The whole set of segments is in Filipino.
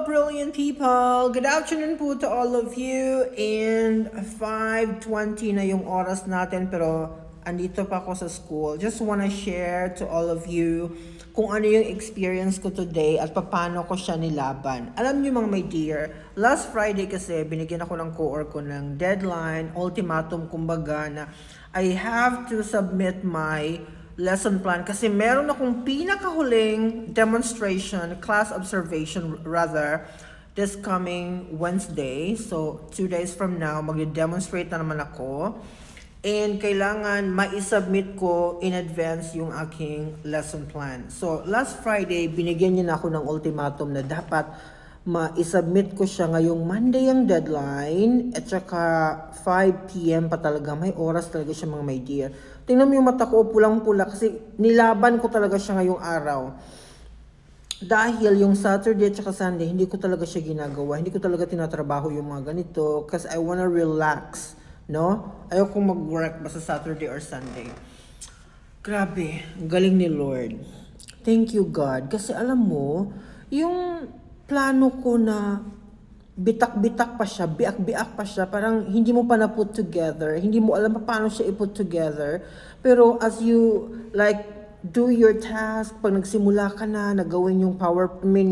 brilliant people! Good afternoon po to all of you. And 5:20 na yung oras natin pero andito pa ako sa school. Just wanna share to all of you kung ano yung experience ko today at paano ko siya nilaban. Alam niyo mga my dear, last Friday kasi binigyan ako ng co-or ko ng deadline, ultimatum kumbaga na I have to submit my lesson plan kasi meron akong pinakahuling demonstration, class observation rather, this coming Wednesday. So, 2 days from now, mag-demonstrate na naman ako. And kailangan ma-submit ko in advance yung aking lesson plan. So, last Friday, binigyan niya na ako ng ultimatum na dapat ma-submit ko siya ngayong Monday ang deadline. At saka 5 p.m. pa talaga. May oras talaga siya mga my dear. Tingnan mo yung mata ko, pulang-pula kasi nilaban ko talaga siya ngayong araw. Dahil yung Saturday at saka Sunday, hindi ko talaga siya ginagawa. Hindi ko talaga tinatrabaho yung mga ganito kasi I wanna relax. No? Ayoko mag-work basta Saturday or Sunday. Grabe, galing ni Lord. Thank you God. Kasi alam mo, yung plano ko na bitak-bitak pa siya, biak-biak pa siya, parang hindi mo pa na-put together, hindi mo alam paano siya i-put together. Pero as you like do your task, pag nagsimula ka na, nagawin yung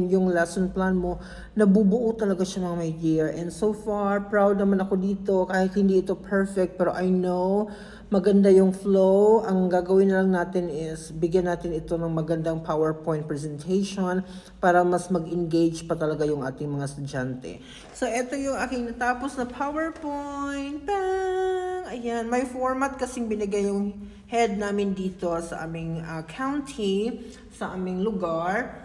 yung lesson plan mo, nabubuo talaga siya mga my dear. And so far, proud naman ako dito, kahit hindi ito perfect, pero I know, maganda yung flow. Ang gagawin na lang natin is, bigyan natin ito ng magandang PowerPoint presentation para mas mag-engage pa talaga yung ating mga estudyante. So, ito yung aking natapos na PowerPoint. Bang! Ayan, may format kasing binigay yung head namin dito sa aming county, sa aming lugar.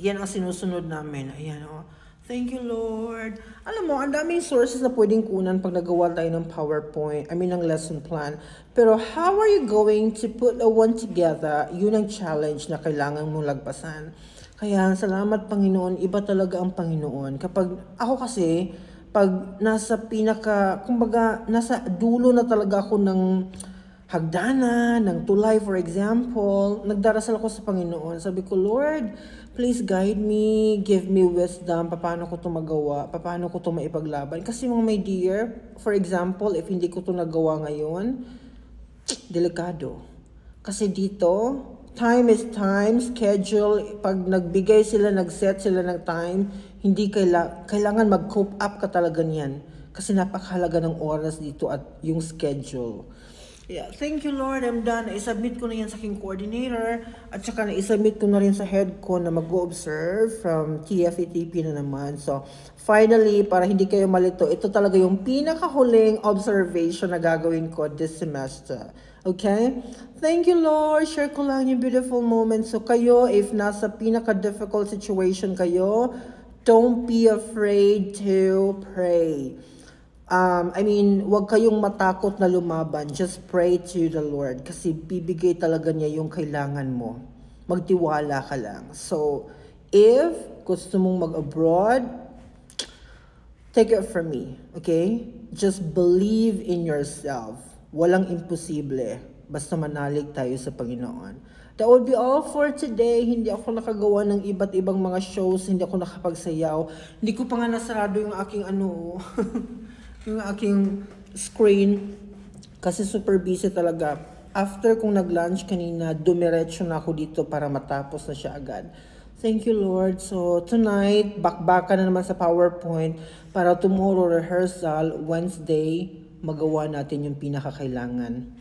Yan ang sinusunod namin. Ayan, oh. Thank you, Lord. Alam mo, ang daming sources na pwedeng kunan pag nagawa tayo ng PowerPoint, ng lesson plan. Pero how are you going to put the one together? Yun ang challenge na kailangan mong lagpasan. Kaya, salamat Panginoon, iba talaga ang Panginoon. Kapag ako kasi, pag nasa kumbaga, nasa dulo na talaga ako ng hagdanan, ng tulay, for example, nagdarasal ako sa Panginoon. Sabi ko, Lord, please guide me, give me wisdom, paano ko ito magawa, paano ko ito maipaglaban. Kasi mga my dear, for example, if hindi ko ito nagawa ngayon, delikado. Kasi dito, time is time, schedule, pag nagbigay sila, nag-set sila ng time, hindi kailangan mag-cope up ka talaga niyan. Kasi napakahalaga ng oras dito at yung schedule. Yeah, thank you Lord, I'm done. I-submit ko na yan sa aking coordinator at saka na-submit ko na rin sa head ko na mag-observe from TFETP na naman. So, finally, para hindi kayo malito, ito talaga yung pinakahuling observation na gagawin ko this semester. Okay? Thank you Lord. Share ko lang yung beautiful moments. So, kayo, if nasa pinaka-difficult situation kayo, don't be afraid to pray. Wag kayong matakot na lumaban. Just pray to the Lord. Kasi bibigay talaga niya yung kailangan mo. Magtiwala ka lang. So, if gusto mong mag-abroad, take it from me. Okay? Just believe in yourself. Walang imposible. Basta manalig tayo sa Panginoon. That would be all for today. Hindi ako nakagawa ng iba't ibang mga shows. Hindi ako nakapagsayaw. Hindi ko pa nga nasarado yung aking yung aking screen kasi super busy talaga. After kong nag-lunch kanina, dumiretso na ako dito para matapos na siya agad. Thank you, Lord. So, tonight, bakbakan na naman sa PowerPoint para tomorrow rehearsal, Wednesday, magawa natin yung pinakakailangan.